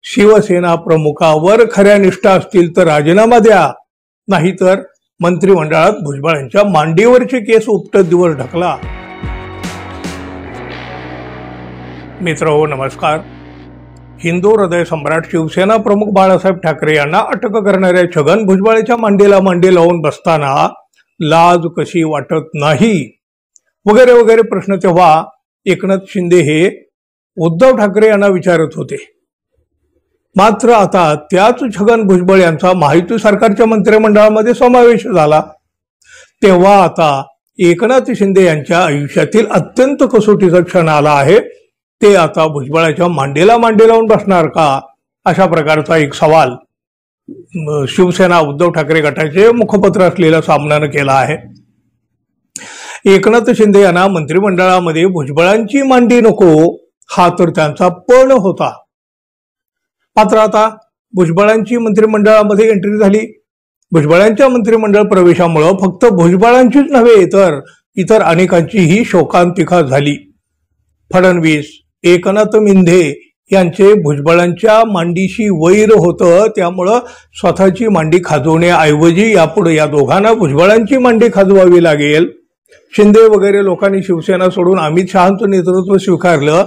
शिवसेना प्रमुखावर खऱ्या निष्ठा असतील तर राजीनामा द्या, नाहीतर मंत्रिमंडळात भुजबळांच्या मांडीवरची केस उपटत दिवस ढकला। मित्रहो नमस्कार। हिंदू हृदय सम्राट शिवसेना प्रमुख बाळासाहेब ठाकरे यांना अटक करणाऱ्या छगन भुजबळांच्या मांडीला मांडी लावून बसताना लाज कशी वाटत नाही वगैरे वगैरे प्रश्न तेव्हा एकनाथ शिंदे हे उद्धव ठाकरे यांना विचारत होते। मात्र आता त्याच छगन भुजबळ यांचा महायुती सरकारच्या मंत्रिमंडळामध्ये समावेश झाला तेव्हा आता एकनाथ शिंदे यांच्या आयुष्यातील अत्यंत कसोटीचा क्षण आला आहे। ते आता भुजबळाच्या मांडीला मांडी लावून बसणार का, अशा प्रकारचा एक सवाल शिवसेना उद्धव ठाकरे गटाचे मुखपत्र असलेल्या सामनानं केला आहे। एकनाथ शिंदे यांना मंत्रिमंडळामध्ये भुजबळांची मांडी नको हा तर त्यांचा पण होता। मात्र आता भुजबळांची मंत्रिमंडळामध्ये एंट्री झाली। भुजबळांच्या मंत्रिमंडळ प्रवेशामुळे फक्त भुजबळांचीच नव्हे तर इतर अनेकांचीही शोकांतिका झाली। फडणवीस, एकनाथ मिंधे यांचे भुजबळांच्या मांडीशी वैर होतं, त्यामुळं स्वतःची मांडी खाजवण्याऐवजी यापुढे या दोघांना भुजबळांची मांडी खाजवावी लागेल। शिंदे वगैरे लोकांनी शिवसेना सोडून अमित शहांचं नेतृत्व स्वीकारलं,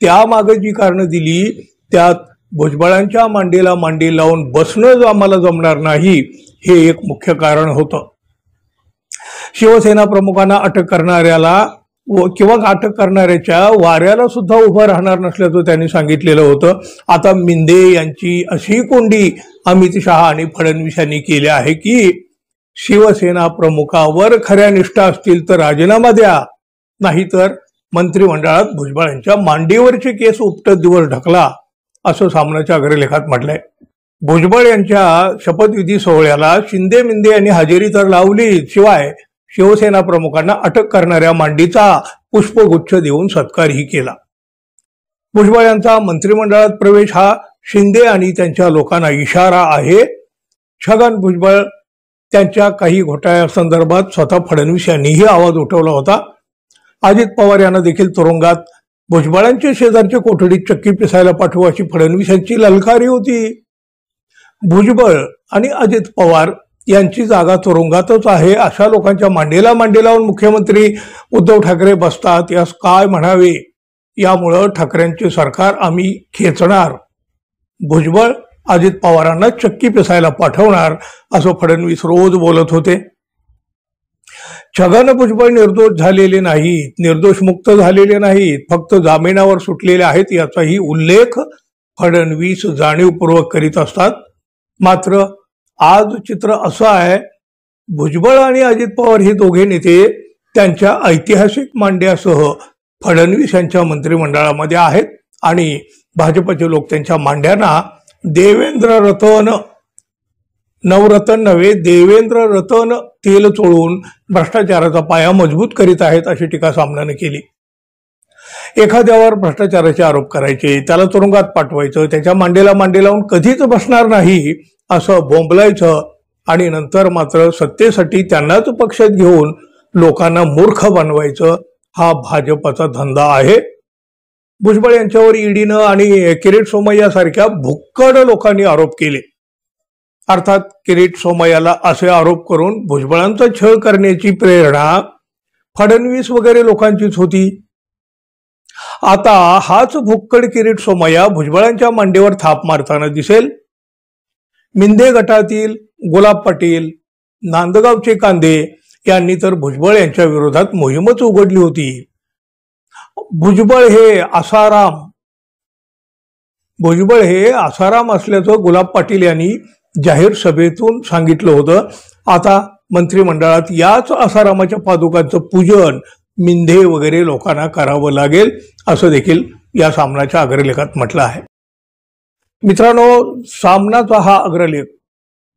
त्यामागे जी कारणं दिली त्यात भुजबळांच्या मांडीला मांडी लावून बसणं आम्हाला जमणार नाही हे एक मुख्य कारण होतं। शिवसेना प्रमुखांना अटक करणाऱ्याला किंवा अटक करणाऱ्याच्या वाऱ्याला सुद्धा उभं राहणार नसल्याचं त्यांनी सांगितलेलं होतं। आता मिंदे यांची अशी कोंडी अमित शहा आणि फडणवीस यांनी केली आहे की शिवसेना प्रमुखावर खऱ्या निष्ठा असतील तर राजीनामा द्या, नाहीतर मंत्रिमंडळात भुजबळांच्या मांडीवरची केस उपटत दिवस ढकला, असं सामनाच्या अग्रलेखात म्हटलंय। भुजबळ यांच्या शपथविधी सोहळ्याला शिंदे मिंदे यांनी हजेरी तर लावली, शिवाय शिवसेना प्रमुखांना अटक करणाऱ्या मांडीचा पुष्पगुच्छ देऊन सत्कारही केला। भुजबळ यांचा मंत्रिमंडळात प्रवेश हा शिंदे आणि त्यांच्या लोकांना इशारा आहे। छगन भुजबळ त्यांच्या काही घोटाळ्यासंदर्भात स्वतः फडणवीस यांनीही आवाज उठवला होता। अजित पवार यांना देखील तुरुंगात भुजबळांच्या शेजारच्या कोठडीत चक्की पिसायला पाठवू अशी फडणवीस यांची ललकारी होती। भुजबळ आणि अजित पवार यांची जागा तुरुंगातच आहे, अशा लोकांच्या मांडीला मांडी लावून मुख्यमंत्री उद्धव ठाकरे बसतात, यास काय म्हणावे। यामुळं ठाकरेंचे सरकार आम्ही खेचणार, भुजबळ अजित पवारांना चक्की पिसायला पाठवणार, असं फडणवीस रोज बोलत होते। छगन भुजबळ निर्दोष झालेले नाहीत, निर्दोष मुक्त झालेले नाहीत, फक्त जामिनावर सुटलेले आहेत याचाही उल्लेख फडणवीस जाणीवपूर्वक करीत असतात। मात्र आज चित्र असं आहे, भुजबळ आणि अजित पवार हे दोघे नेते त्यांच्या ऐतिहासिक मांड्यासह फडणवीस यांच्या मंत्रिमंडळामध्ये आहेत आणि भाजपचे लोक त्यांच्या मांड्यांना देवेंद्र रतन, नवरत्न नव्हे देवेंद्र रतन तेल चोळून भ्रष्टाचाराचा पाया मजबूत करीत आहेत, अशी टीका सामनाने केली। एखाद्यावर भ्रष्टाचाराचे आरोप करायचे, त्याला तुरुंगात पाठवायचं, त्याच्या मांडीला मांडी लावून कधीच बसणार नाही असं बोंबलायचं आणि नंतर मात्र सत्तेसाठी त्यांनाच पक्षात घेऊन लोकांना मूर्ख बनवायचं, हा भाजपचा धंदा आहे। भुजबळ यांच्यावर ईडीनं आणि किरीट सोमय्या सारख्या भुक्कड लोकांनी आरोप केले। अर्थात किरीट सोमय्याला असे आरोप करून भुजबळांचा छळ करण्याची प्रेरणा फडणवीस वगैरे लोकांचीच होती। आता हाच भुक्कड किरीट सोमय्या भुजबळांच्या मांडीवर थाप मारताना दिसेल। मिंदे गटातील गुलाब पाटील, नांदगावचे कांदे यांनी तर भुजबळ यांच्या विरोधात मोहीमच उघडली होती। भुजबळ हे आसाराम असल्याचं गुलाब पाटील यांनी जाहीर सभेतून सांगितलं होतं। आता मंत्रिमंडळात याच आसारामाच्या पादुकांचं पूजन मिंधे वगैरे लोकांना करावं लागेल, असं देखील या सामनाच्या अग्रलेखात म्हटलं आहे। मित्रांनो, सामनाचा हा अग्रलेख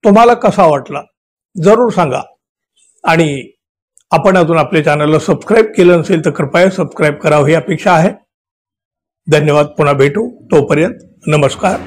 तुम्हाला कसा वाटला जरूर सांगा आणि आपण अजून आपल्या चॅनलला सबस्क्राईब केलं नसेल तर कृपया सबस्क्राईब करावं ही अपेक्षा आहे। धन्यवाद, पुन्हा भेटू, तोपर्यंत नमस्कार।